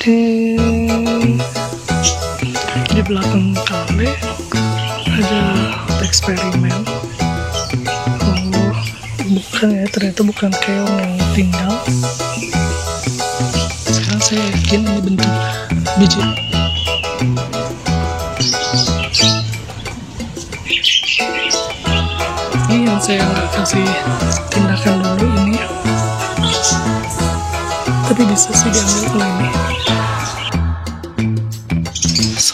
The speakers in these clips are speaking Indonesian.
Di belakang kali ada eksperimen. Oh, bukan ya, ternyata bukan keong yang tinggal. Sekarang saya yakin ini bentuk biji. Ini yang saya kasih tindakan dulu ini, tapi bisa sih diambil kalau ini.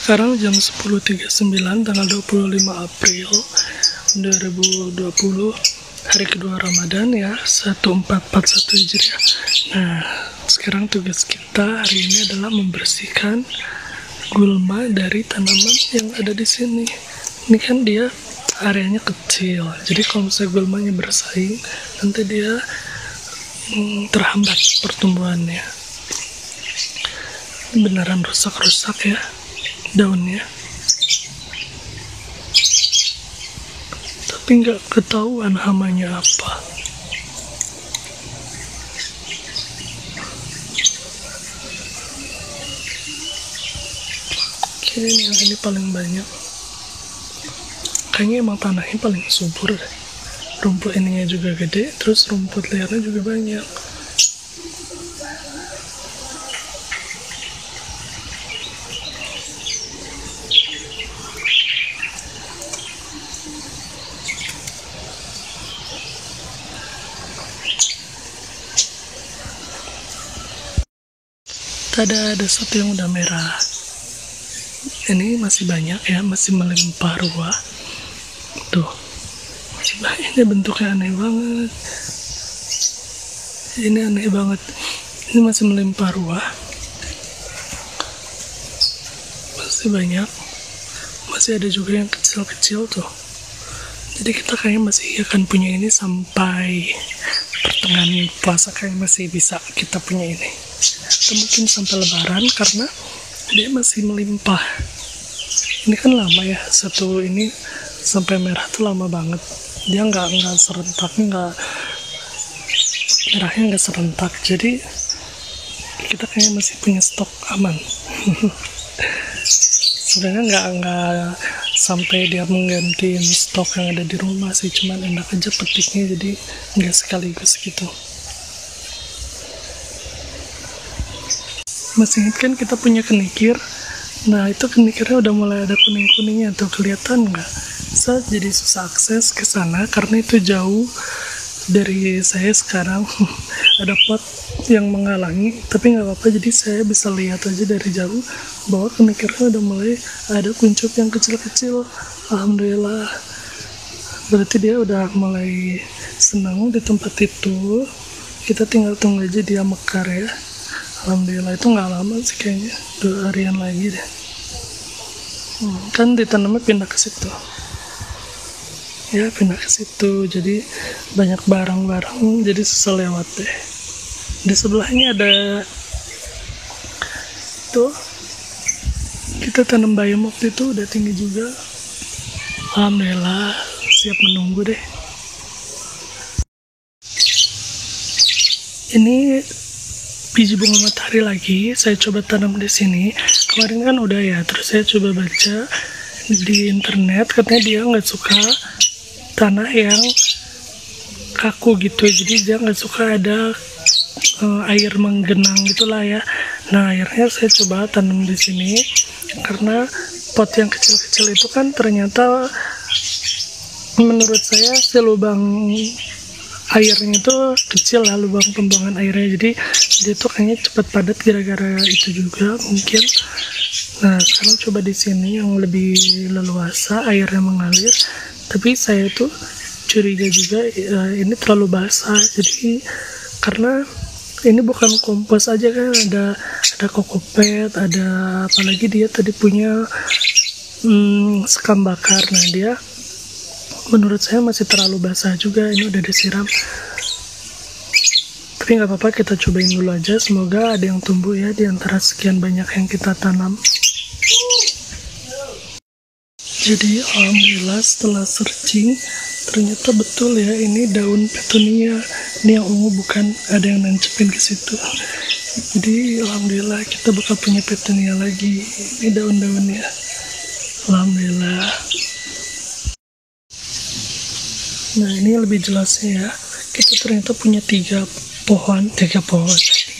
Sekarang jam 10.39 tanggal 25 April 2020, hari kedua Ramadan ya, 1441 Hijriah. Nah, sekarang tugas kita hari ini adalah membersihkan gulma dari tanaman yang ada di sini. Ini kan dia areanya kecil, jadi kalau misalnya gulmanya bersaing, nanti dia terhambat pertumbuhannya. Ini beneran rusak-rusak ya daunnya, tapi nggak ketahuan hamanya apa. Oke, yang ini paling banyak. Kayaknya emang tanahnya paling subur deh. Rumput ininya juga gede, terus rumput liarnya juga banyak. Ada satu yang udah merah. Ini masih banyak ya, masih melimpah ruah. Tuh, masih banyak. Ini bentuknya aneh banget. Ini aneh banget. Ini masih melimpah ruah. Masih banyak. Masih ada juga yang kecil-kecil tuh. Jadi kita kayaknya masih akan punya ini sampai pertengahan puasa, kayaknya masih bisa kita punya ini. Atau mungkin sampai lebaran karena dia masih melimpah. Ini kan lama ya, satu ini sampai merah tuh lama banget. Dia nggak serentak, merahnya nggak serentak. Jadi kita kayaknya masih punya stok aman. Sebenarnya nggak sampai dia menggantiin stok yang ada di rumah sih, cuman enak aja petiknya, jadi nggak sekaligus gitu. Masih ingat kan kita punya kenikir. Nah, itu kenikirnya udah mulai ada kuning-kuningnya tuh, kelihatan nggak? Saya jadi susah akses ke sana karena itu jauh dari saya sekarang. Ada pot yang menghalangi, tapi nggak apa-apa, jadi saya bisa lihat aja dari jauh bahwa kenikirnya udah mulai ada kuncup yang kecil-kecil. Alhamdulillah, berarti dia udah mulai senang di tempat itu. Kita tinggal tunggu aja dia mekar ya. Alhamdulillah, itu nggak lama sih kayaknya, 2 harian lagi deh. Kan ditanamnya pindah ke situ. Ya, pindah ke situ, jadi banyak barang-barang, jadi susah lewat deh. Di sebelahnya ada tuh, kita tanam bayam waktu itu udah tinggi juga. Alhamdulillah, siap menunggu deh. Ini biji bunga matahari lagi, saya coba tanam di sini. Kemarin kan udah ya, terus saya coba baca di internet, katanya dia nggak suka tanah yang kaku gitu, jadi dia nggak suka ada air menggenang gitulah ya. Nah, akhirnya saya coba tanam di sini karena pot yang kecil-kecil itu kan ternyata menurut saya si lubang airnya itu kecil lah, lubang pembuangan airnya, jadi dia tuh kayaknya cepat padat gara-gara itu juga mungkin. Nah, sekarang coba di sini yang lebih leluasa, airnya mengalir, tapi saya tuh curiga juga ini terlalu basah. Jadi karena ini bukan kompos aja kan, ada kokopet, ada apalagi dia tadi punya sekam bakar. Nah, dia menurut saya masih terlalu basah juga. Ini udah disiram, tapi nggak apa-apa, kita cobain dulu aja. Semoga ada yang tumbuh ya di antara sekian banyak yang kita tanam. Jadi alhamdulillah setelah searching ternyata betul ya, ini daun petunia. Ini yang ungu, bukan ada yang nancepin ke situ. Jadi alhamdulillah kita bakal punya petunia lagi. Ini daun-daunnya, alhamdulillah. Nah ini lebih jelasnya ya, kita ternyata punya tiga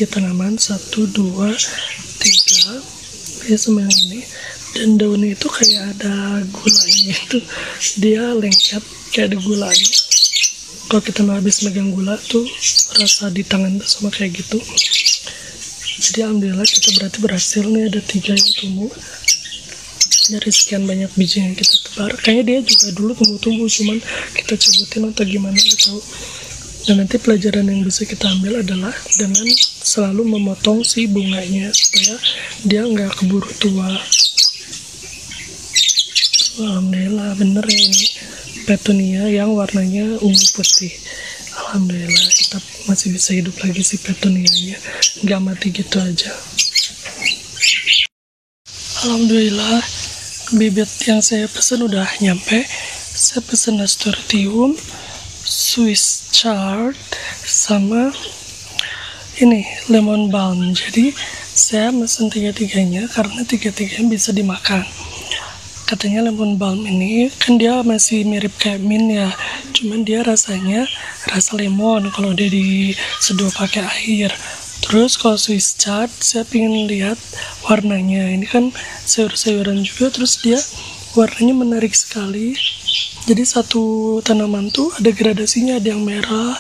tanaman, 1, 2, 3 ya semua ini. Dan daunnya itu kayak ada gulanya, itu dia lengket kayak ada gulanya. Kalau kita mau habis megang gula tuh rasa di tangan tuh sama kayak gitu. Jadi alhamdulillah kita berarti berhasil nih, ada 3 yang tumbuh dari sekian banyak biji yang kita tebar. Kayaknya dia juga dulu tumbuh-tumbuh, cuman kita cabutin atau gimana nggak tahu. Dan nanti pelajaran yang bisa kita ambil adalah dengan selalu memotong si bunganya supaya dia nggak keburu tua. Alhamdulillah bener ya, ini petunia yang warnanya ungu putih. Alhamdulillah kita masih bisa hidup lagi si petunianya, nggak mati gitu aja. Alhamdulillah bibit yang saya pesan udah nyampe. Saya pesan nasturtium, Swiss chard, sama ini lemon balm. Jadi saya pesan tiga-tiganya karena tiga-tiganya bisa dimakan. Katanya lemon balm ini kan dia masih mirip kayak mint ya, cuman dia rasanya rasa lemon kalau dia diseduh pakai air. Terus kalau Swiss chard saya pengen lihat warnanya, ini kan sayur-sayuran juga, terus dia warnanya menarik sekali. Jadi satu tanaman tuh ada gradasinya, ada yang merah,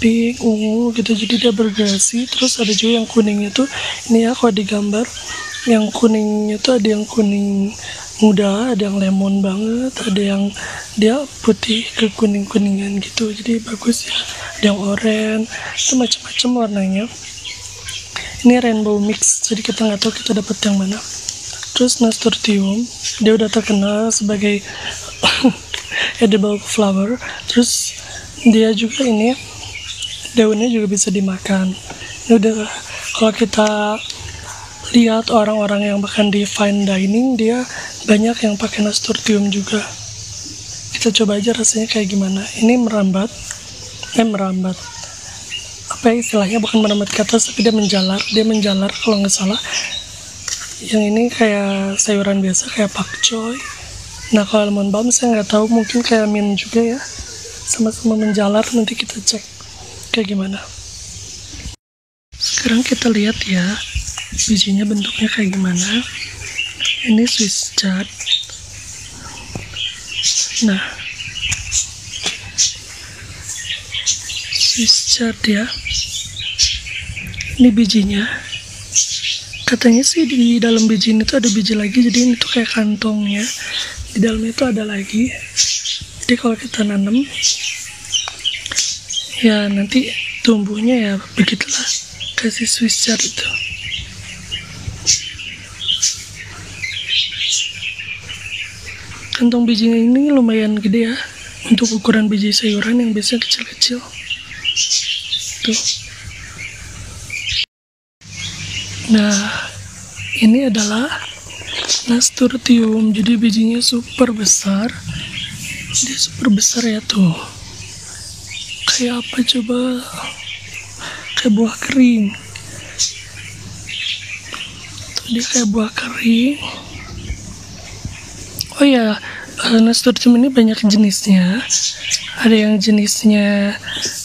pink, ungu gitu, jadi dia bergradasi. Terus ada juga yang kuningnya tuh, ini ya kalau digambar, yang kuningnya tuh ada yang kuning muda, ada yang lemon banget, ada yang dia putih ke kuning-kuningan gitu, jadi bagus ya. Ada yang oranye, itu macam-macam warnanya. Ini rainbow mix, jadi kita nggak tahu kita dapat yang mana. Terus nasturtium, dia udah terkenal sebagai edible flower. Terus dia juga ini daunnya juga bisa dimakan. Ini udah, kalau kita lihat orang-orang yang makan di fine dining, dia banyak yang pakai nasturtium juga. Kita coba aja rasanya kayak gimana. Ini merambat apa ya istilahnya, bukan merambat ke atas tapi dia menjalar kalau nggak salah. Yang ini kayak sayuran biasa kayak pakcoy. Nah kalau lemon balm saya nggak tahu, mungkin kayak mint juga ya, sama-sama menjalar. Nanti kita cek kayak gimana. Sekarang kita lihat ya bijinya bentuknya kayak gimana. Ini Swiss chard. Nah Swiss chard ya, ini bijinya. Katanya sih di dalam biji ini tuh ada biji lagi, jadi ini tuh kayak kantongnya, di dalamnya tuh ada lagi. Jadi kalau kita nanam ya nanti tumbuhnya ya begitulah, kasih Swiss chard itu. Kantong bijinya ini lumayan gede ya untuk ukuran biji sayuran yang biasanya kecil-kecil tuh. Nah ini adalah nasturtium, jadi bijinya super besar. Dia super besar ya tuh, kayak apa coba, kayak buah kering tuh, dia kayak buah kering. Oh ya, nasturtium ini banyak jenisnya. Ada yang jenisnya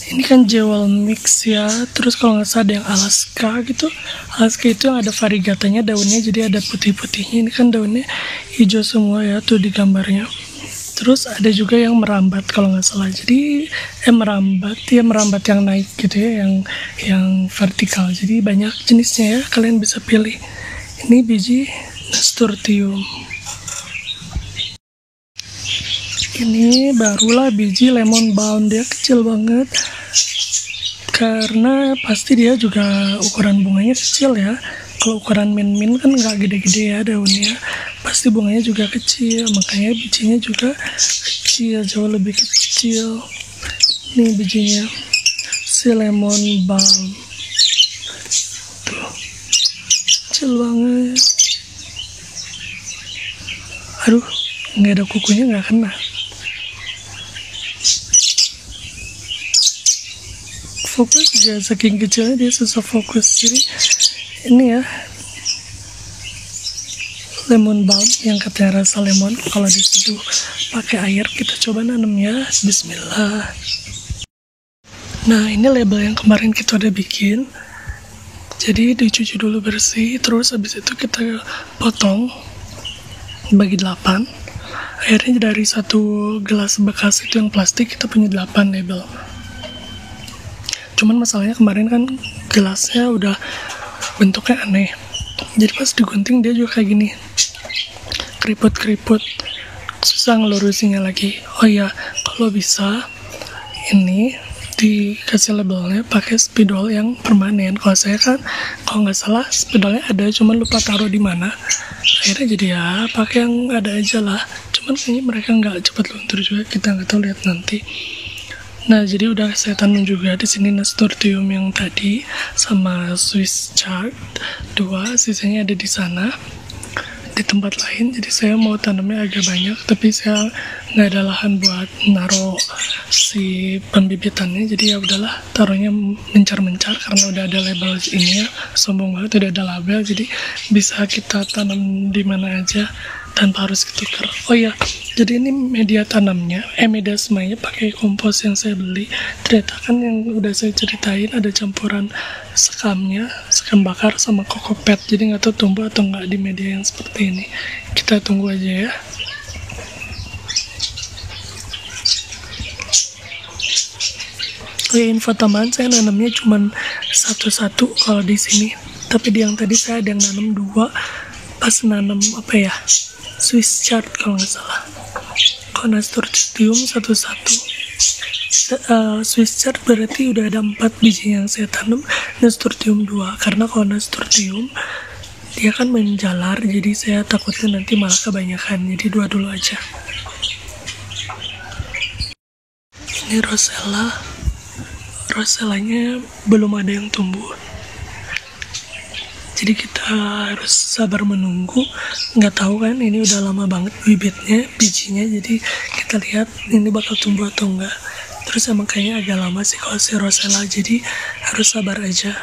ini kan jewel mix ya. Terus kalau nggak salah ada yang Alaska gitu. Alaska itu yang ada variegatanya, daunnya jadi ada putih-putihnya. Ini kan daunnya hijau semua ya tuh di gambarnya. Terus ada juga yang merambat kalau nggak salah. Jadi merambat yang naik gitu ya, yang vertikal. Jadi banyak jenisnya ya, kalian bisa pilih. Ini biji nasturtium. Ini barulah biji lemon balm, dia kecil banget karena pasti dia juga ukuran bunganya kecil ya. Kalau ukuran mint kan nggak gede-gede ya daunnya, pasti bunganya juga kecil, makanya bijinya juga kecil, jauh lebih kecil. Ini bijinya si lemon balm tuh, kecil banget. Aduh, nggak ada kukunya, nggak kena. Fokus juga saking kecilnya dia susah fokus, jadi ini ya, lemon balm yang katanya rasa lemon. Kalau disitu pakai air, kita coba nanam ya. Bismillah. Nah, ini label yang kemarin kita udah bikin. Jadi dicuci dulu bersih, terus habis itu kita potong bagi 8. Akhirnya dari satu gelas bekas itu yang plastik kita punya 8 label. Cuman masalahnya kemarin kan gelasnya udah bentuknya aneh. Jadi pas digunting dia juga kayak gini, keriput-keriput, susah ngelurusinnya lagi. Oh iya, kalau bisa ini dikasih labelnya pakai spidol yang permanen. Kalau saya kan, kalau nggak salah spidolnya ada, cuman lupa taruh di mana. Akhirnya jadi ya pakai yang ada aja lah. Cuman kayaknya mereka nggak cepat luntur juga, kita nggak tahu, lihat nanti. Nah, jadi udah saya tanam juga di sini nasturtium yang tadi sama Swiss chard 2, sisanya ada di sana di tempat lain. Jadi saya mau tanamnya agak banyak, tapi saya nggak ada lahan buat naruh si pembibitannya. Jadi ya udahlah, taruhnya mencar-mencar karena udah ada label ini ya, sombong banget udah ada label, jadi bisa kita tanam di mana aja tanpa harus ketukar. Oh ya, jadi ini media tanamnya, media semainya pakai kompos yang saya beli. Ternyata kan yang udah saya ceritain ada campuran sekamnya, sekam bakar sama kokopet. Jadi nggak tahu tumbuh atau nggak di media yang seperti ini. Kita tunggu aja ya. Oh ya, info tambahan, saya nanamnya cuma satu-satu kalau di sini. Tapi di yang tadi saya ada yang nanam 2. Pas nanam apa ya, Swiss chard kalau nggak salah. Kalau nasturtium satu-satu. Swiss chard berarti udah ada 4 biji yang saya tanam, nasturtium 2. Karena kalau nasturtium dia kan menjalar, jadi saya takutnya nanti malah kebanyakan. Jadi 2 dulu aja. Ini rosella. Rosellanya belum ada yang tumbuh. Jadi kita harus sabar menunggu. Nggak tahu kan, ini udah lama banget bibitnya, bijinya. Jadi kita lihat ini bakal tumbuh atau enggak. Terus emang kayaknya agak lama sih kalau si rosella, jadi harus sabar aja.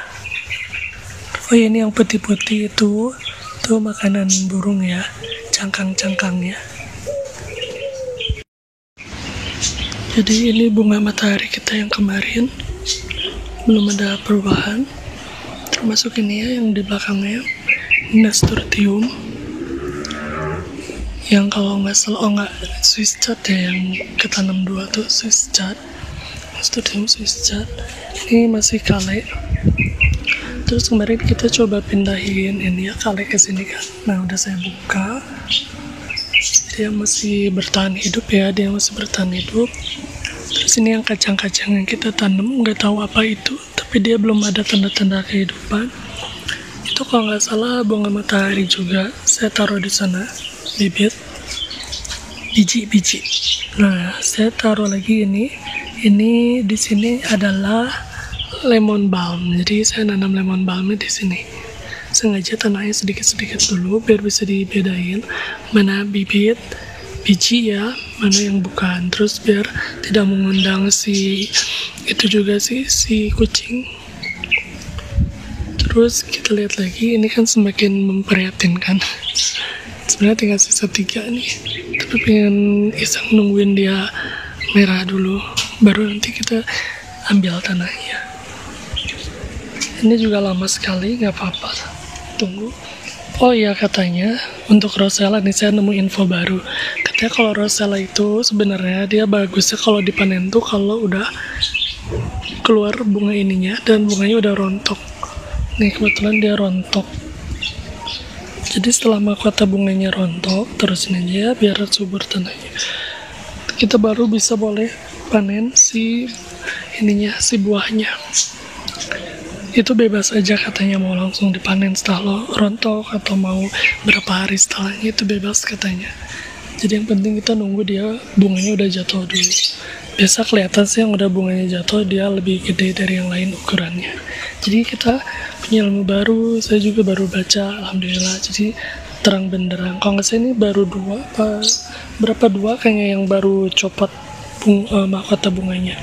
Oh ya, ini yang putih-putih itu makanan burung ya, cangkang-cangkangnya. Jadi ini bunga matahari kita yang kemarin, belum ada perubahan. Termasuk ini ya yang di belakangnya, nasturtium yang kalau nggak salah, Swiss chard ya, yang ketanam 2 tuh Swiss chard, nasturtium Swiss chard. Ini masih kale. Terus kemarin kita coba pindahin ini ya, kale ke sini kan. Nah, udah saya buka, dia masih bertahan hidup ya, dia masih bertahan hidup. Terus ini yang kacang-kacang yang kita tanam, nggak tahu apa itu, tapi dia belum ada tanda-tanda kehidupan. Itu kalau nggak salah bunga matahari juga, saya taruh di sana bibit, biji-biji. Nah, saya taruh lagi ini di sini adalah lemon balm. Jadi saya nanam lemon balmnya di sini. Sengaja tanahnya sedikit-sedikit dulu biar bisa dibedain mana bibit, biji ya, mana yang bukan. Terus biar tidak mengundang si kucing. Terus kita lihat lagi, ini kan semakin memprihatinkan. Sebenarnya tinggal sisa 3 nih, tapi pengen iseng nungguin dia merah dulu, baru nanti kita ambil tanahnya. Ini juga lama sekali, nggak apa-apa, tunggu. Oh iya, katanya untuk rosella nih saya nemu info baru. Katanya kalau rosella itu sebenarnya dia bagusnya kalau dipanen tuh kalau udah keluar bunga ininya dan bunganya udah rontok. Nih kebetulan dia rontok. Jadi setelah mahkota bunganya rontok, terusin aja biar subur tanahnya. Kita baru bisa boleh panen si buahnya. Itu bebas aja katanya, mau langsung dipanen setelah lo rontok atau mau berapa hari setelahnya, itu bebas katanya. Jadi yang penting kita nunggu dia bunganya udah jatuh dulu. Biasa kelihatan sih yang udah bunganya jatuh dia lebih gede dari yang lain ukurannya. Jadi kita punya ilmu baru, saya juga baru baca, alhamdulillah. Jadi terang benderang. Kalau nggak salah ini baru 2 kayaknya yang baru copot mahkota bunganya.